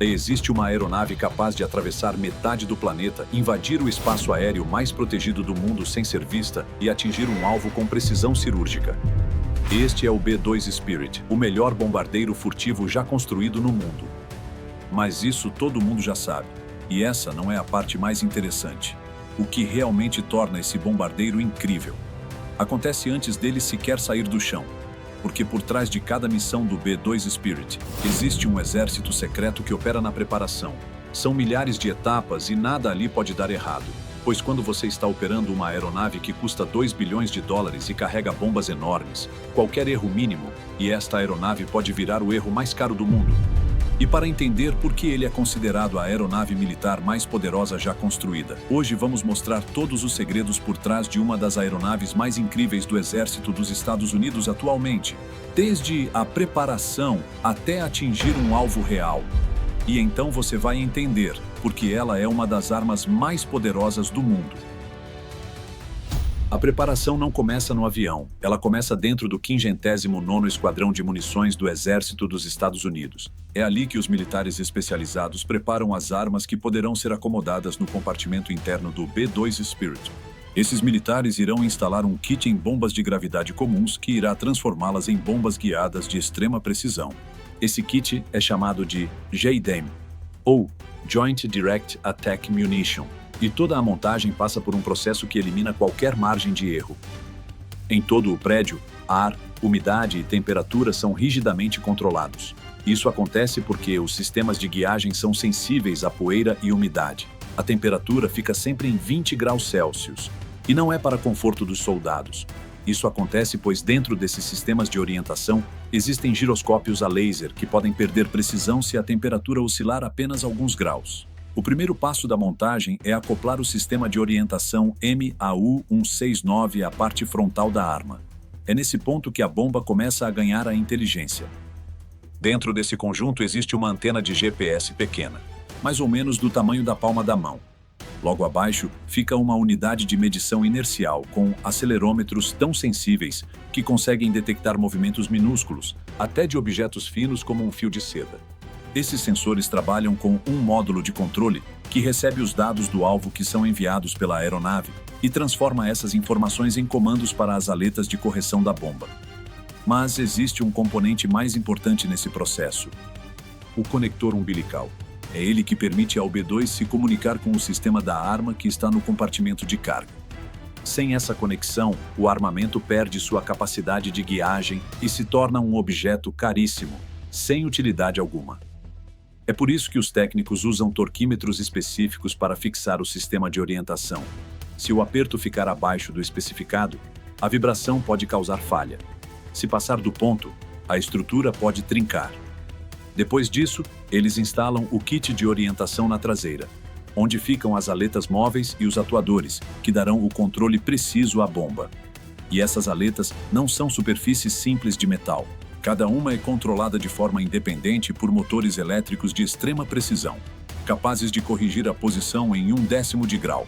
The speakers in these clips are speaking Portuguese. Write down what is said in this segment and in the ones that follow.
Existe uma aeronave capaz de atravessar metade do planeta, invadir o espaço aéreo mais protegido do mundo sem ser vista e atingir um alvo com precisão cirúrgica. Este é o B-2 Spirit, o melhor bombardeiro furtivo já construído no mundo. Mas isso todo mundo já sabe. E essa não é a parte mais interessante. O que realmente torna esse bombardeiro incrível acontece antes dele sequer sair do chão. Porque por trás de cada missão do B-2 Spirit, existe um exército secreto que opera na preparação. São milhares de etapas e nada ali pode dar errado. Pois quando você está operando uma aeronave que custa 2 bilhões de dólares e carrega bombas enormes, qualquer erro mínimo, e esta aeronave pode virar o erro mais caro do mundo. E para entender por que ele é considerado a aeronave militar mais poderosa já construída, hoje vamos mostrar todos os segredos por trás de uma das aeronaves mais incríveis do Exército dos Estados Unidos atualmente, desde a preparação até atingir um alvo real. E então você vai entender por que ela é uma das armas mais poderosas do mundo. A preparação não começa no avião, ela começa dentro do 59º Esquadrão de Munições do Exército dos Estados Unidos. É ali que os militares especializados preparam as armas que poderão ser acomodadas no compartimento interno do B-2 Spirit. Esses militares irão instalar um kit em bombas de gravidade comuns que irá transformá-las em bombas guiadas de extrema precisão. Esse kit é chamado de JDAM, ou Joint Direct Attack Munition. E toda a montagem passa por um processo que elimina qualquer margem de erro. Em todo o prédio, ar, umidade e temperatura são rigidamente controlados. Isso acontece porque os sistemas de guiagem são sensíveis à poeira e umidade. A temperatura fica sempre em 20 graus Celsius. E não é para conforto dos soldados. Isso acontece pois dentro desses sistemas de orientação existem giroscópios a laser que podem perder precisão se a temperatura oscilar apenas alguns graus. O primeiro passo da montagem é acoplar o sistema de orientação MAU-169 à parte frontal da arma. É nesse ponto que a bomba começa a ganhar a inteligência. Dentro desse conjunto existe uma antena de GPS pequena, mais ou menos do tamanho da palma da mão. Logo abaixo fica uma unidade de medição inercial com acelerômetros tão sensíveis que conseguem detectar movimentos minúsculos, até de objetos finos como um fio de seda. Esses sensores trabalham com um módulo de controle que recebe os dados do alvo que são enviados pela aeronave e transforma essas informações em comandos para as aletas de correção da bomba. Mas existe um componente mais importante nesse processo: o conector umbilical. É ele que permite ao B-2 se comunicar com o sistema da arma que está no compartimento de carga. Sem essa conexão, o armamento perde sua capacidade de guiagem e se torna um objeto caríssimo, sem utilidade alguma. É por isso que os técnicos usam torquímetros específicos para fixar o sistema de orientação. Se o aperto ficar abaixo do especificado, a vibração pode causar falha. Se passar do ponto, a estrutura pode trincar. Depois disso, eles instalam o kit de orientação na traseira, onde ficam as aletas móveis e os atuadores, que darão o controle preciso à bomba. E essas aletas não são superfícies simples de metal. Cada uma é controlada de forma independente por motores elétricos de extrema precisão, capazes de corrigir a posição em 1/10 de grau.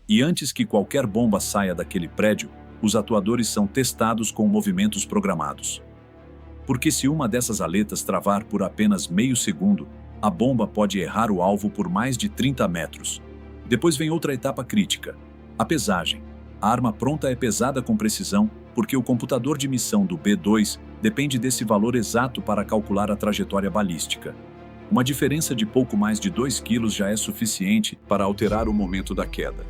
E antes que qualquer bomba saia daquele prédio, os atuadores são testados com movimentos programados. Porque se uma dessas aletas travar por apenas meio segundo, a bomba pode errar o alvo por mais de 30 metros. Depois vem outra etapa crítica: a pesagem. A arma pronta é pesada com precisão, porque o computador de missão do B-2 depende desse valor exato para calcular a trajetória balística. Uma diferença de pouco mais de 2 kg já é suficiente para alterar o momento da queda.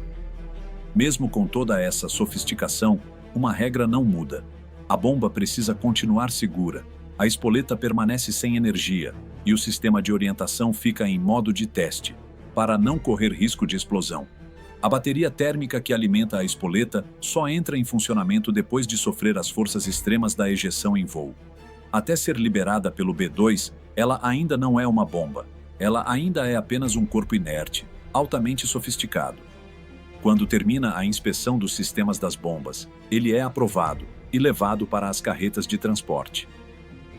Mesmo com toda essa sofisticação, uma regra não muda. A bomba precisa continuar segura, a espoleta permanece sem energia e o sistema de orientação fica em modo de teste, para não correr risco de explosão. A bateria térmica que alimenta a espoleta só entra em funcionamento depois de sofrer as forças extremas da ejeção em voo. Até ser liberada pelo B-2, ela ainda não é uma bomba. Ela ainda é apenas um corpo inerte, altamente sofisticado. Quando termina a inspeção dos sistemas das bombas, ele é aprovado e levado para as carretas de transporte.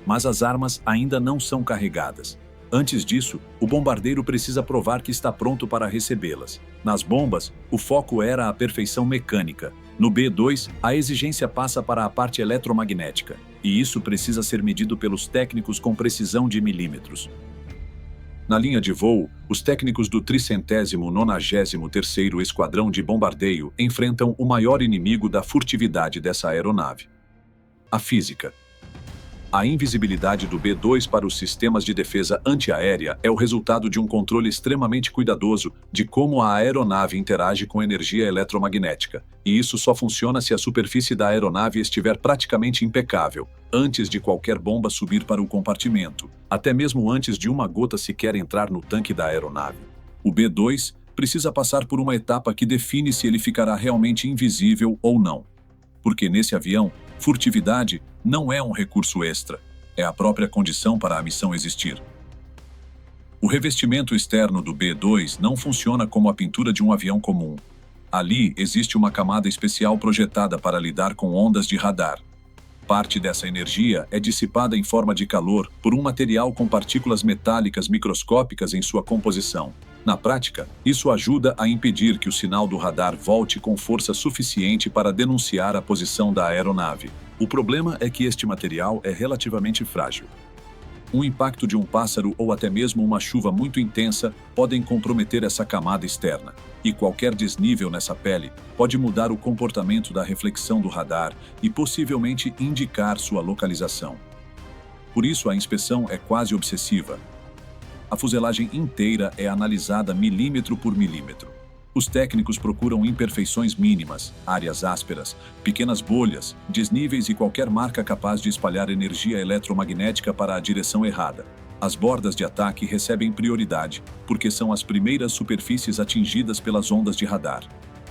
Mas as armas ainda não são carregadas. Antes disso, o bombardeiro precisa provar que está pronto para recebê-las. Nas bombas, o foco era a perfeição mecânica. No B-2, a exigência passa para a parte eletromagnética, e isso precisa ser medido pelos técnicos com precisão de milímetros. Na linha de voo, os técnicos do 393º Esquadrão de Bombardeio enfrentam o maior inimigo da furtividade dessa aeronave: a física. A invisibilidade do B-2 para os sistemas de defesa antiaérea é o resultado de um controle extremamente cuidadoso de como a aeronave interage com energia eletromagnética, e isso só funciona se a superfície da aeronave estiver praticamente impecável, antes de qualquer bomba subir para o compartimento, até mesmo antes de uma gota sequer entrar no tanque da aeronave. O B-2 precisa passar por uma etapa que define se ele ficará realmente invisível ou não. Porque nesse avião, furtividade não é um recurso extra, é a própria condição para a missão existir. O revestimento externo do B-2 não funciona como a pintura de um avião comum. Ali existe uma camada especial projetada para lidar com ondas de radar. Parte dessa energia é dissipada em forma de calor por um material com partículas metálicas microscópicas em sua composição. Na prática, isso ajuda a impedir que o sinal do radar volte com força suficiente para denunciar a posição da aeronave. O problema é que este material é relativamente frágil. Um impacto de um pássaro ou até mesmo uma chuva muito intensa podem comprometer essa camada externa, e qualquer desnível nessa pele pode mudar o comportamento da reflexão do radar e possivelmente indicar sua localização. Por isso, a inspeção é quase obsessiva. A fuselagem inteira é analisada milímetro por milímetro. Os técnicos procuram imperfeições mínimas, áreas ásperas, pequenas bolhas, desníveis e qualquer marca capaz de espalhar energia eletromagnética para a direção errada. As bordas de ataque recebem prioridade, porque são as primeiras superfícies atingidas pelas ondas de radar.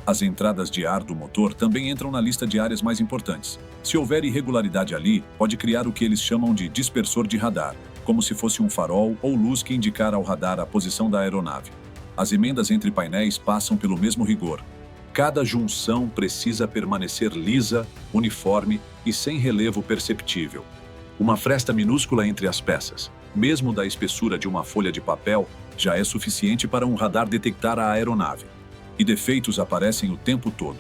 As entradas de ar do motor também entram na lista de áreas mais importantes. Se houver irregularidade ali, pode criar o que eles chamam de dispersor de radar, como se fosse um farol ou luz que indicar ao radar a posição da aeronave. As emendas entre painéis passam pelo mesmo rigor. Cada junção precisa permanecer lisa, uniforme e sem relevo perceptível. Uma fresta minúscula entre as peças, mesmo da espessura de uma folha de papel, já é suficiente para um radar detectar a aeronave. E defeitos aparecem o tempo todo.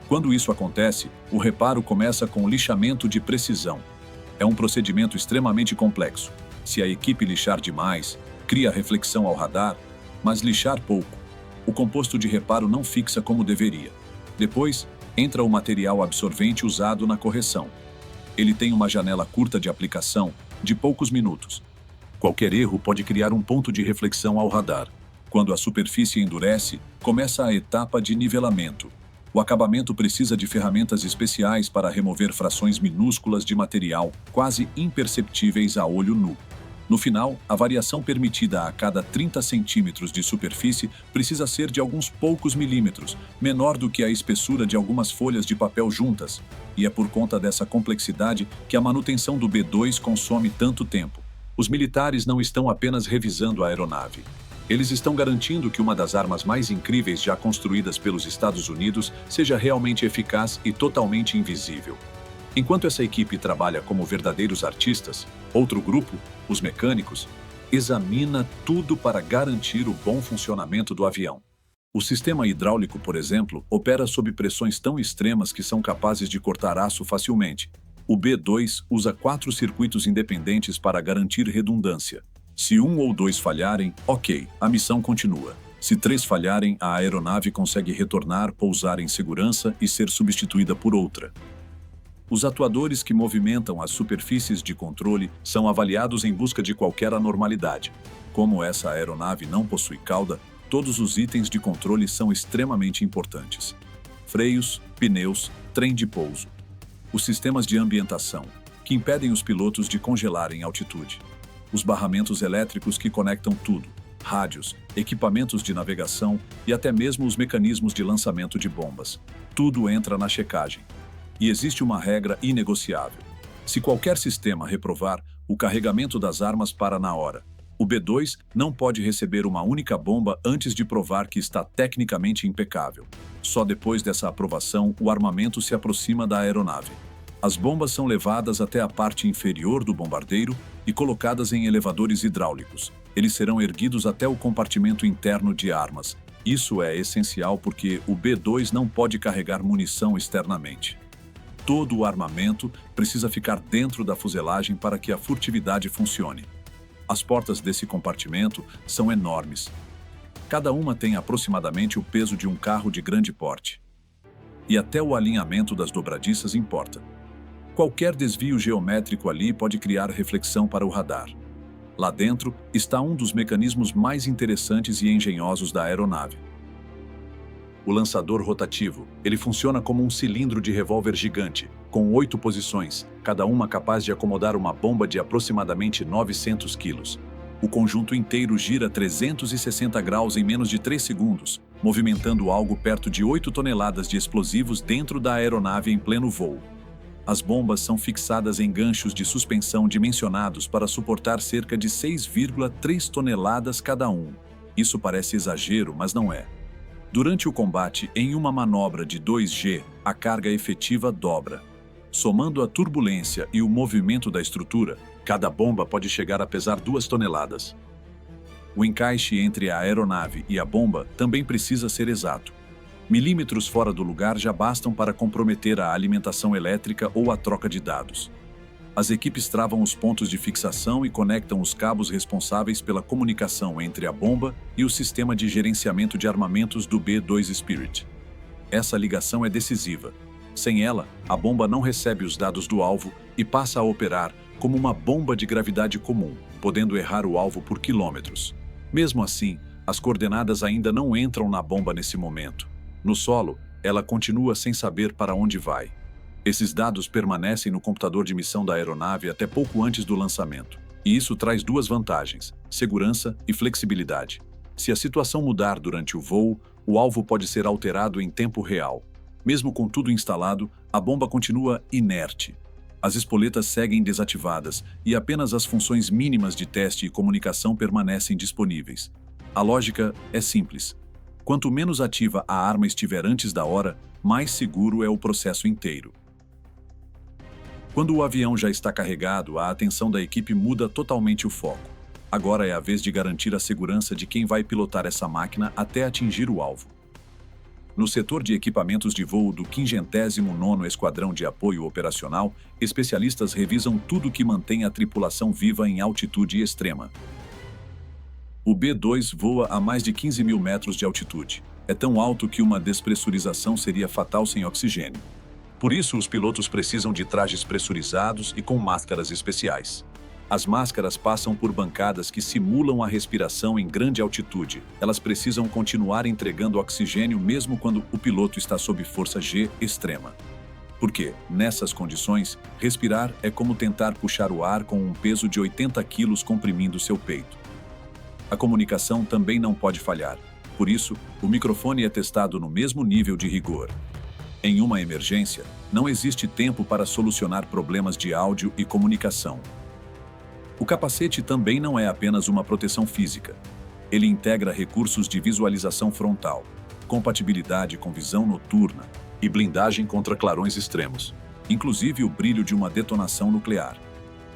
Quando isso acontece, o reparo começa com lixamento de precisão. É um procedimento extremamente complexo. Se a equipe lixar demais, cria reflexão ao radar, mas lixar pouco, o composto de reparo não fixa como deveria. Depois, entra o material absorvente usado na correção. Ele tem uma janela curta de aplicação, de poucos minutos. Qualquer erro pode criar um ponto de reflexão ao radar. Quando a superfície endurece, começa a etapa de nivelamento. O acabamento precisa de ferramentas especiais para remover frações minúsculas de material, quase imperceptíveis a olho nu. No final, a variação permitida a cada 30 centímetros de superfície precisa ser de alguns poucos milímetros, menor do que a espessura de algumas folhas de papel juntas, e é por conta dessa complexidade que a manutenção do B-2 consome tanto tempo. Os militares não estão apenas revisando a aeronave. Eles estão garantindo que uma das armas mais incríveis já construídas pelos Estados Unidos seja realmente eficaz e totalmente invisível. Enquanto essa equipe trabalha como verdadeiros artistas, outro grupo, os mecânicos, examina tudo para garantir o bom funcionamento do avião. O sistema hidráulico, por exemplo, opera sob pressões tão extremas que são capazes de cortar aço facilmente. O B-2 usa 4 circuitos independentes para garantir redundância. Se 1 ou 2 falharem, ok, a missão continua. Se 3 falharem, a aeronave consegue retornar, pousar em segurança e ser substituída por outra. Os atuadores que movimentam as superfícies de controle são avaliados em busca de qualquer anormalidade. Como essa aeronave não possui cauda, todos os itens de controle são extremamente importantes. Freios, pneus, trem de pouso. Os sistemas de ambientação, que impedem os pilotos de congelar em altitude. Os barramentos elétricos que conectam tudo. Rádios, equipamentos de navegação e até mesmo os mecanismos de lançamento de bombas. Tudo entra na checagem. E existe uma regra inegociável. Se qualquer sistema reprovar, o carregamento das armas para na hora. O B-2 não pode receber uma única bomba antes de provar que está tecnicamente impecável. Só depois dessa aprovação, o armamento se aproxima da aeronave. As bombas são levadas até a parte inferior do bombardeiro e colocadas em elevadores hidráulicos. Eles serão erguidos até o compartimento interno de armas. Isso é essencial porque o B-2 não pode carregar munição externamente. Todo o armamento precisa ficar dentro da fuselagem para que a furtividade funcione. As portas desse compartimento são enormes. Cada uma tem aproximadamente o peso de um carro de grande porte. E até o alinhamento das dobradiças importa. Qualquer desvio geométrico ali pode criar reflexão para o radar. Lá dentro está um dos mecanismos mais interessantes e engenhosos da aeronave. O lançador rotativo. Ele funciona como um cilindro de revólver gigante, com 8 posições, cada uma capaz de acomodar uma bomba de aproximadamente 900 quilos. O conjunto inteiro gira 360 graus em menos de 3 segundos, movimentando algo perto de 8 toneladas de explosivos dentro da aeronave em pleno voo. As bombas são fixadas em ganchos de suspensão dimensionados para suportar cerca de 6,3 toneladas cada um. Isso parece exagero, mas não é. Durante o combate, em uma manobra de 2G, a carga efetiva dobra. Somando a turbulência e o movimento da estrutura, cada bomba pode chegar a pesar 2 toneladas. O encaixe entre a aeronave e a bomba também precisa ser exato. Milímetros fora do lugar já bastam para comprometer a alimentação elétrica ou a troca de dados. As equipes travam os pontos de fixação e conectam os cabos responsáveis pela comunicação entre a bomba e o sistema de gerenciamento de armamentos do B-2 Spirit. Essa ligação é decisiva. Sem ela, a bomba não recebe os dados do alvo e passa a operar como uma bomba de gravidade comum, podendo errar o alvo por quilômetros. Mesmo assim, as coordenadas ainda não entram na bomba nesse momento. No solo, ela continua sem saber para onde vai. Esses dados permanecem no computador de missão da aeronave até pouco antes do lançamento. E isso traz 2 vantagens: segurança e flexibilidade. Se a situação mudar durante o voo, o alvo pode ser alterado em tempo real. Mesmo com tudo instalado, a bomba continua inerte. As espoletas seguem desativadas e apenas as funções mínimas de teste e comunicação permanecem disponíveis. A lógica é simples. Quanto menos ativa a arma estiver antes da hora, mais seguro é o processo inteiro. Quando o avião já está carregado, a atenção da equipe muda totalmente o foco. Agora é a vez de garantir a segurança de quem vai pilotar essa máquina até atingir o alvo. No setor de equipamentos de voo do 59º Esquadrão de Apoio Operacional, especialistas revisam tudo que mantém a tripulação viva em altitude extrema. O B-2 voa a mais de 15 mil metros de altitude. É tão alto que uma despressurização seria fatal sem oxigênio. Por isso, os pilotos precisam de trajes pressurizados e com máscaras especiais. As máscaras passam por bancadas que simulam a respiração em grande altitude. Elas precisam continuar entregando oxigênio mesmo quando o piloto está sob força G extrema. Porque, nessas condições, respirar é como tentar puxar o ar com um peso de 80 quilos comprimindo seu peito. A comunicação também não pode falhar. Por isso, o microfone é testado no mesmo nível de rigor. Em uma emergência, não existe tempo para solucionar problemas de áudio e comunicação. O capacete também não é apenas uma proteção física. Ele integra recursos de visualização frontal, compatibilidade com visão noturna e blindagem contra clarões extremos, inclusive o brilho de uma detonação nuclear.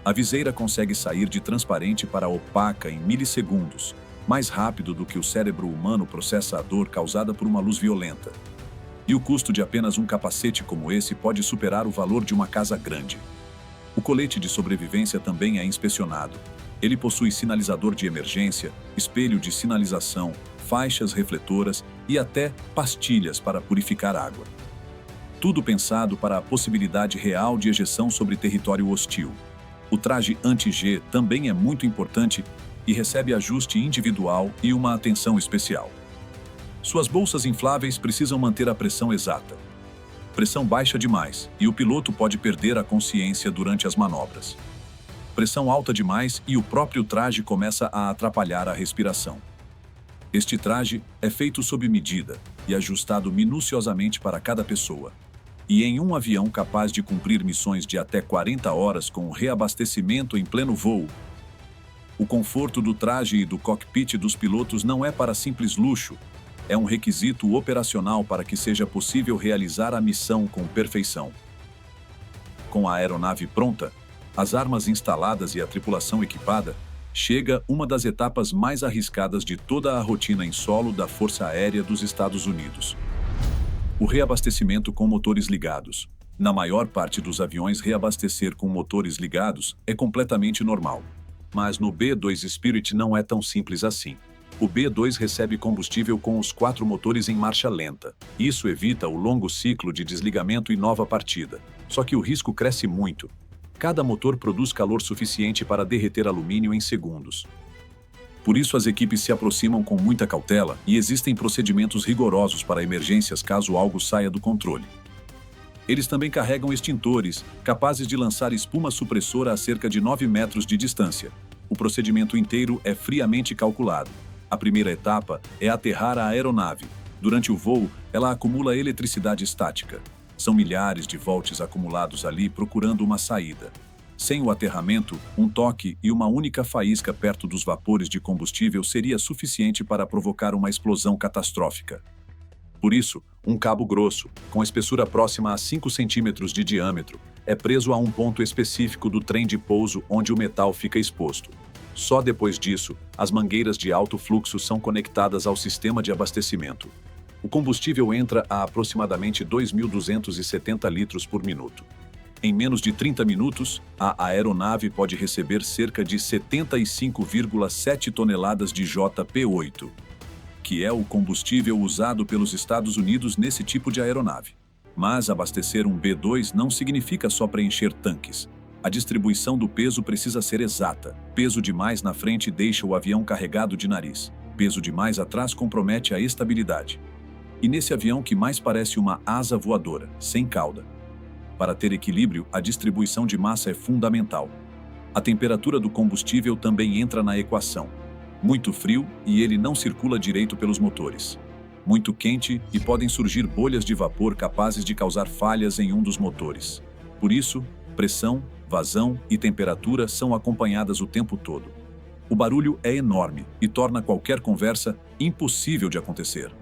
A viseira consegue sair de transparente para opaca em milissegundos, mais rápido do que o cérebro humano processa a dor causada por uma luz violenta. E o custo de apenas um capacete como esse pode superar o valor de uma casa grande. O colete de sobrevivência também é inspecionado. Ele possui sinalizador de emergência, espelho de sinalização, faixas refletoras e até pastilhas para purificar água. Tudo pensado para a possibilidade real de ejeção sobre território hostil. O traje anti-G também é muito importante e recebe ajuste individual e uma atenção especial. Suas bolsas infláveis precisam manter a pressão exata. Pressão baixa demais e o piloto pode perder a consciência durante as manobras. Pressão alta demais e o próprio traje começa a atrapalhar a respiração. Este traje é feito sob medida e ajustado minuciosamente para cada pessoa. E em um avião capaz de cumprir missões de até 40 horas com reabastecimento em pleno voo, o conforto do traje e do cockpit dos pilotos não é para simples luxo. É um requisito operacional para que seja possível realizar a missão com perfeição. Com a aeronave pronta, as armas instaladas e a tripulação equipada, chega uma das etapas mais arriscadas de toda a rotina em solo da Força Aérea dos Estados Unidos. O reabastecimento com motores ligados. Na maior parte dos aviões, reabastecer com motores ligados é completamente normal. Mas no B-2 Spirit não é tão simples assim. O B-2 recebe combustível com os 4 motores em marcha lenta. Isso evita o longo ciclo de desligamento e nova partida. Só que o risco cresce muito. Cada motor produz calor suficiente para derreter alumínio em segundos. Por isso as equipes se aproximam com muita cautela e existem procedimentos rigorosos para emergências caso algo saia do controle. Eles também carregam extintores, capazes de lançar espuma supressora a cerca de 9 metros de distância. O procedimento inteiro é friamente calculado. A primeira etapa é aterrar a aeronave. Durante o voo, ela acumula eletricidade estática. São milhares de volts acumulados ali procurando uma saída. Sem o aterramento, um toque e uma única faísca perto dos vapores de combustível seria suficiente para provocar uma explosão catastrófica. Por isso, um cabo grosso, com espessura próxima a 5 centímetros de diâmetro, é preso a um ponto específico do trem de pouso onde o metal fica exposto. Só depois disso, as mangueiras de alto fluxo são conectadas ao sistema de abastecimento. O combustível entra a aproximadamente 2.270 litros por minuto. Em menos de 30 minutos, a aeronave pode receber cerca de 75,7 toneladas de JP-8, que é o combustível usado pelos Estados Unidos nesse tipo de aeronave. Mas abastecer um B-2 não significa só preencher tanques. A distribuição do peso precisa ser exata. Peso demais na frente deixa o avião carregado de nariz. Peso demais atrás compromete a estabilidade. E nesse avião que mais parece uma asa voadora, sem cauda. Para ter equilíbrio, a distribuição de massa é fundamental. A temperatura do combustível também entra na equação. Muito frio e ele não circula direito pelos motores. Muito quente e podem surgir bolhas de vapor capazes de causar falhas em um dos motores. Por isso, pressão, vazão e temperatura são acompanhadas o tempo todo. O barulho é enorme e torna qualquer conversa impossível de acontecer.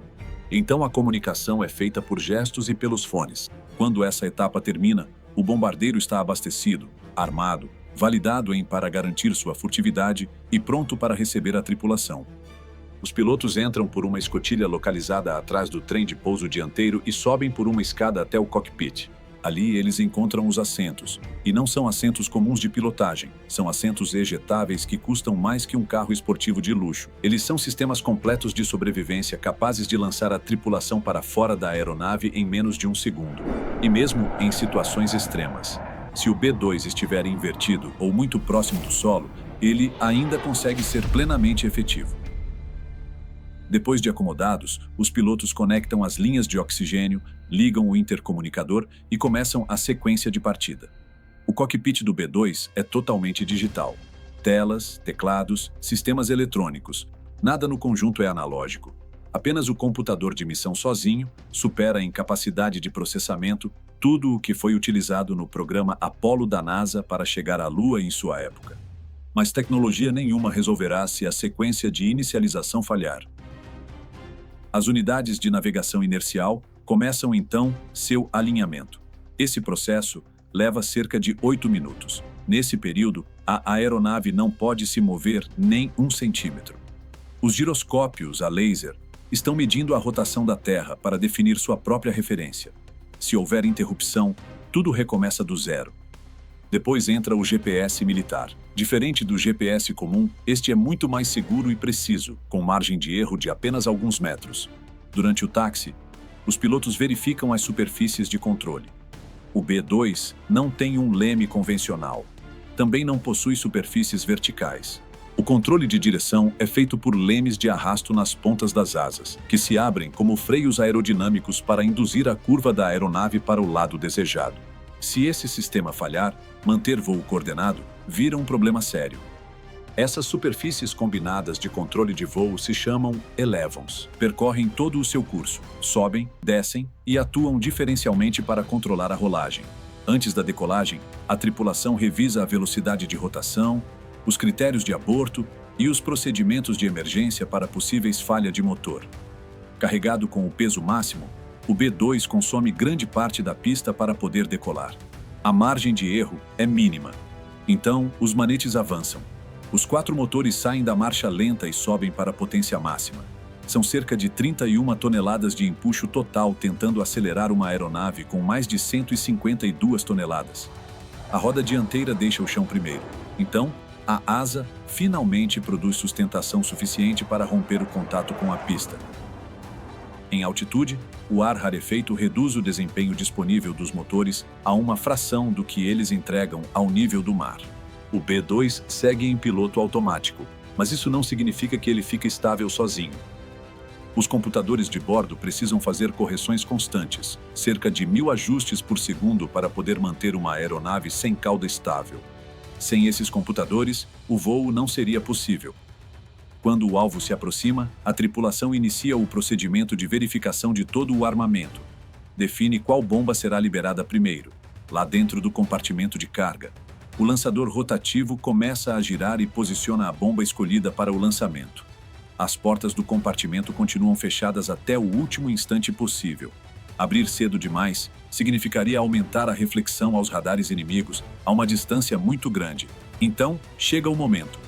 Então a comunicação é feita por gestos e pelos fones. Quando essa etapa termina, o bombardeiro está abastecido, armado, validado para garantir sua furtividade e pronto para receber a tripulação. Os pilotos entram por uma escotilha localizada atrás do trem de pouso dianteiro e sobem por uma escada até o cockpit. Ali eles encontram os assentos, e não são assentos comuns de pilotagem, são assentos ejetáveis que custam mais que um carro esportivo de luxo. Eles são sistemas completos de sobrevivência capazes de lançar a tripulação para fora da aeronave em menos de um segundo. E mesmo em situações extremas, se o B-2 estiver invertido ou muito próximo do solo, ele ainda consegue ser plenamente efetivo. Depois de acomodados, os pilotos conectam as linhas de oxigênio, ligam o intercomunicador e começam a sequência de partida. O cockpit do B-2 é totalmente digital. Telas, teclados, sistemas eletrônicos. Nada no conjunto é analógico. Apenas o computador de missão sozinho supera em capacidade de processamento tudo o que foi utilizado no programa Apollo da NASA para chegar à Lua em sua época. Mas tecnologia nenhuma resolverá se a sequência de inicialização falhar. As unidades de navegação inercial começam então seu alinhamento. Esse processo leva cerca de 8 minutos. Nesse período, a aeronave não pode se mover nem 1 centímetro. Os giroscópios a laser estão medindo a rotação da Terra para definir sua própria referência. Se houver interrupção, tudo recomeça do zero. Depois entra o GPS militar. Diferente do GPS comum, este é muito mais seguro e preciso, com margem de erro de apenas alguns metros. Durante o táxi, os pilotos verificam as superfícies de controle. O B-2 não tem um leme convencional. Também não possui superfícies verticais. O controle de direção é feito por lemes de arrasto nas pontas das asas, que se abrem como freios aerodinâmicos para induzir a curva da aeronave para o lado desejado. Se esse sistema falhar, manter voo coordenado vira um problema sério. Essas superfícies combinadas de controle de voo se chamam elevons. Percorrem todo o seu curso, sobem, descem e atuam diferencialmente para controlar a rolagem. Antes da decolagem, a tripulação revisa a velocidade de rotação, os critérios de aborto e os procedimentos de emergência para possíveis falhas de motor. Carregado com o peso máximo, o B-2 consome grande parte da pista para poder decolar. A margem de erro é mínima. Então, os manetes avançam. Os 4 motores saem da marcha lenta e sobem para a potência máxima. São cerca de 31 toneladas de empuxo total tentando acelerar uma aeronave com mais de 152 toneladas. A roda dianteira deixa o chão primeiro. Então, A asa finalmente produz sustentação suficiente para romper o contato com a pista. Em altitude, o ar rarefeito reduz o desempenho disponível dos motores a uma fração do que eles entregam ao nível do mar. O B-2 segue em piloto automático, mas isso não significa que ele fica estável sozinho. Os computadores de bordo precisam fazer correções constantes, cerca de 1000 ajustes por segundo para poder manter uma aeronave sem cauda estável. Sem esses computadores, o voo não seria possível. Quando o alvo se aproxima, a tripulação inicia o procedimento de verificação de todo o armamento. Define qual bomba será liberada primeiro, lá dentro do compartimento de carga. O lançador rotativo começa a girar e posiciona a bomba escolhida para o lançamento. As portas do compartimento continuam fechadas até o último instante possível. Abrir cedo demais significaria aumentar a reflexão aos radares inimigos a uma distância muito grande. Então, chega o momento.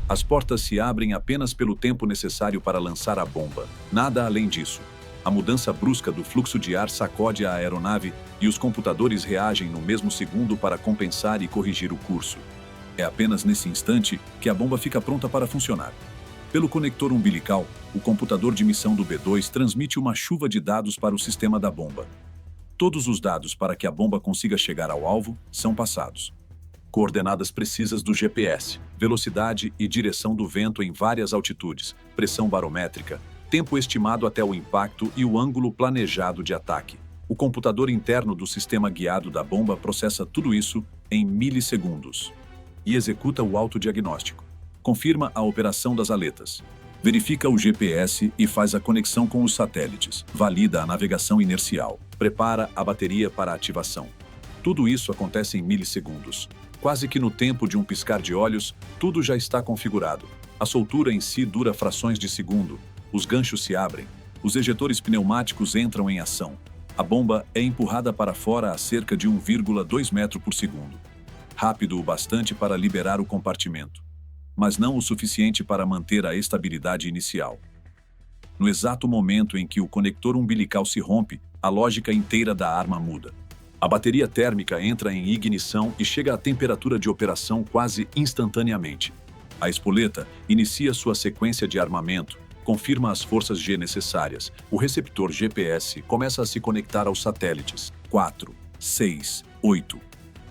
As portas se abrem apenas pelo tempo necessário para lançar a bomba. Nada além disso. A mudança brusca do fluxo de ar sacode a aeronave e os computadores reagem no mesmo segundo para compensar e corrigir o curso. É apenas nesse instante que a bomba fica pronta para funcionar. Pelo conector umbilical, o computador de missão do B-2 transmite uma chuva de dados para o sistema da bomba. Todos os dados para que a bomba consiga chegar ao alvo são passados. Coordenadas precisas do GPS, velocidade e direção do vento em várias altitudes, pressão barométrica, tempo estimado até o impacto e o ângulo planejado de ataque. O computador interno do sistema guiado da bomba processa tudo isso em milissegundos e executa o autodiagnóstico. Confirma a operação das aletas. Verifica o GPS e faz a conexão com os satélites. Valida a navegação inercial. Prepara a bateria para a ativação. Tudo isso acontece em milissegundos. Quase que no tempo de um piscar de olhos, tudo já está configurado. A soltura em si dura frações de segundo. Os ganchos se abrem. Os ejetores pneumáticos entram em ação. A bomba é empurrada para fora a cerca de 1,2 metro por segundo. Rápido o bastante para liberar o compartimento, mas não o suficiente para manter a estabilidade inicial. No exato momento em que o conector umbilical se rompe, a lógica inteira da arma muda. A bateria térmica entra em ignição e chega à temperatura de operação quase instantaneamente. A espoleta inicia sua sequência de armamento, confirma as forças G necessárias. O receptor GPS começa a se conectar aos satélites. 4, 6, 8.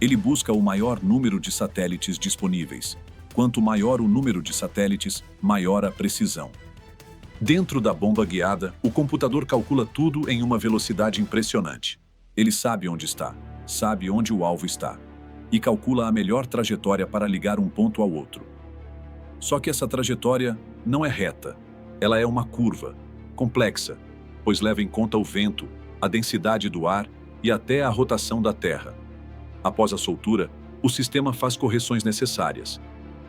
Ele busca o maior número de satélites disponíveis. Quanto maior o número de satélites, maior a precisão. Dentro da bomba guiada, o computador calcula tudo em uma velocidade impressionante. Ele sabe onde está, sabe onde o alvo está, e calcula a melhor trajetória para ligar um ponto ao outro. Só que essa trajetória não é reta. Ela é uma curva, complexa, pois leva em conta o vento, a densidade do ar e até a rotação da Terra. Após a soltura, o sistema faz correções necessárias.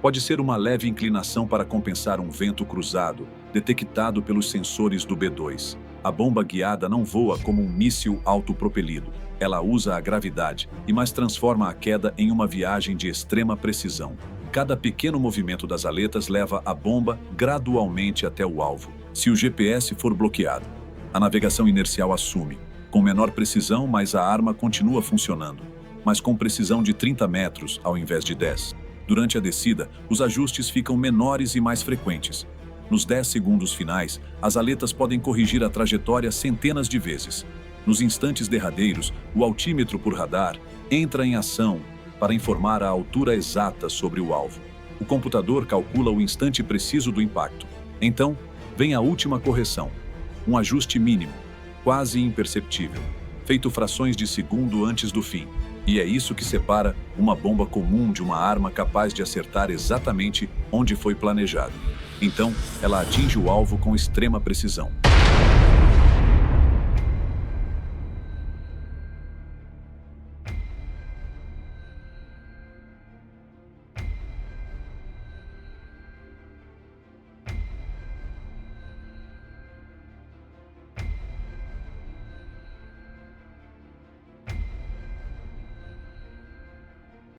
Pode ser uma leve inclinação para compensar um vento cruzado, detectado pelos sensores do B-2. A bomba guiada não voa como um míssil autopropelido. Ela usa a gravidade mas transforma a queda em uma viagem de extrema precisão. Cada pequeno movimento das aletas leva a bomba gradualmente até o alvo. Se o GPS for bloqueado, a navegação inercial assume. Com menor precisão, mas a arma continua funcionando, mas com precisão de 30 metros ao invés de 10. Durante a descida, os ajustes ficam menores e mais frequentes. Nos 10 segundos finais, as aletas podem corrigir a trajetória centenas de vezes. Nos instantes derradeiros, o altímetro por radar entra em ação para informar a altura exata sobre o alvo. O computador calcula o instante preciso do impacto. Então, vem a última correção. Um ajuste mínimo, quase imperceptível, feito frações de segundo antes do fim. E é isso que separa uma bomba comum de uma arma capaz de acertar exatamente onde foi planejado. Então, ela atinge o alvo com extrema precisão.